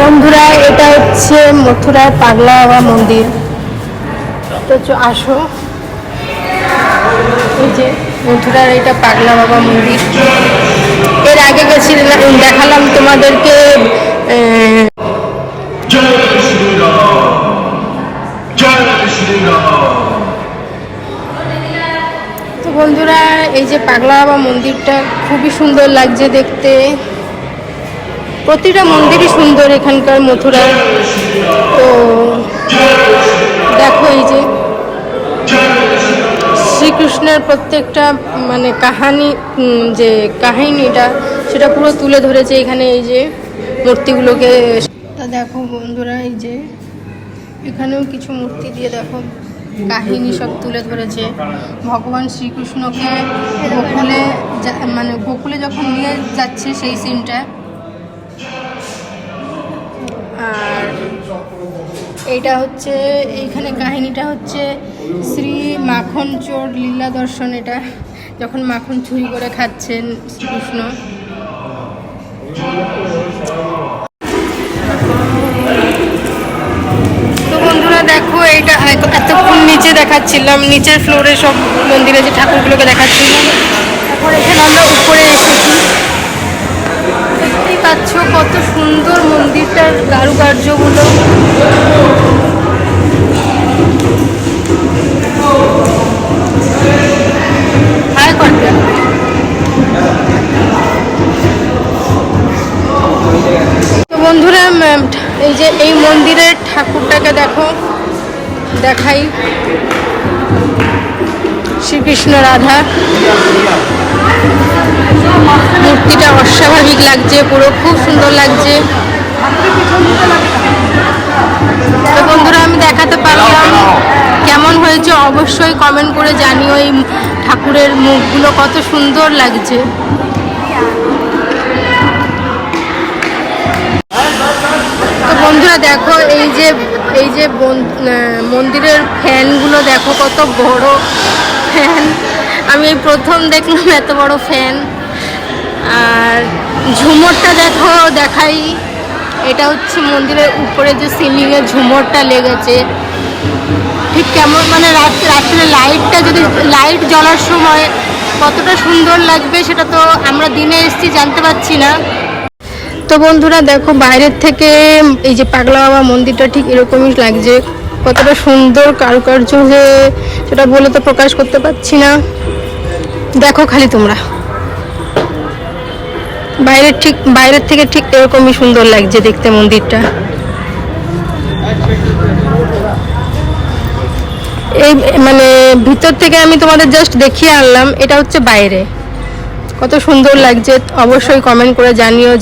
বন্ধুরা, এটা হচ্ছে মথুরার পাগলা বাবা মন্দির। তো আসো, এই যে মথুরার এটা পাগলা বাবা মন্দির। এর আগে গেছিলাম, দেখালাম তোমাদেরকে তো বন্ধুরা, এই যে পাগলা বাবা মন্দিরটা খুবই সুন্দর লাগছে দেখতে। প্রতিটা মন্দিরই সুন্দর এখানকার মথুরার। তো দেখো, এই যে শ্রীকৃষ্ণের প্রত্যেকটা মানে যে কাহিনীটা সেটা পুরো তুলে ধরেছে এখানে, এই যে মূর্তিগুলোকে। তা দেখো বন্ধুরা, এই যে এখানেও কিছু মূর্তি দিয়ে দেখো কাহিনী সব তুলে ধরেছে। ভগবান শ্রীকৃষ্ণকে গোকুলে যখন নিয়ে যাচ্ছে সেই সিনটা। আর এইটা হচ্ছে, এইখানে কাহিনীটা হচ্ছে শ্রী মাখন চোর লীলা দর্শন। এটা যখন মাখন চুরি করে খাচ্ছেন শ্রীকৃষ্ণ। তো বন্ধুরা দেখো, এটা এতক্ষণ নিচে দেখাচ্ছিলাম, নিচের ফ্লোরে সব মন্দিরে যে ঠাকুরগুলোকে দেখাচ্ছিলাম। তারপর এখানে আমরা উপরে এসেছি। দেখতেই পাচ্ছ কত সুন্দর মন্দিরটার কারুকার্যগুলো। তো বন্ধুরা, এই যে এই মন্দিরের ঠাকুরটাকে দেখো, দেখাই। শ্রীকৃষ্ণ রাধা মূর্তিটা অস্বাভাবিক লাগছে, পুরো খুব সুন্দর লাগছে। তো বন্ধুরা, আমি দেখাতে পারলাম। কেমন হয়েছে অবশ্যই কমেন্ট করে জানিও। এই ঠাকুরের মুখগুলো কত সুন্দর লাগছে। তো বন্ধুরা দেখো, এই যে মন্দিরের ফ্যানগুলো দেখো, কত বড় ফ্যান। আমি এই প্রথম দেখলাম এত বড় ফ্যান। আর ঝুমরটা দেখো, দেখাই। এটা হচ্ছে মন্দিরের উপরে যে সিলিংয়ে ঝুমরটা লেগেছে, ঠিক কেমন মানে রাত্রে লাইট জ্বলার সময় কতটা সুন্দর লাগবে সেটা তো আমরা দিনে এসেছি, জানতে পারছি না। তো বন্ধুরা দেখো, বাইরের থেকে এই যে পাগলা বাবা মন্দিরটা ঠিক এরকমই লাগছে। কতটা সুন্দর কারুকার্য যে সেটা বলে তো প্রকাশ করতে পারছি না। দেখো খালি তোমরা, বাইরের থেকে ঠিক এরকমই সুন্দর লাগছে দেখতে মন্দিরটা। এই মানে ভিতর থেকে আমি তোমাদের জাস্ট দেখিয়ে আনলাম। এটা হচ্ছে বাইরে, কত সুন্দর লাগছে অবশ্যই কমেন্ট করে জানিও।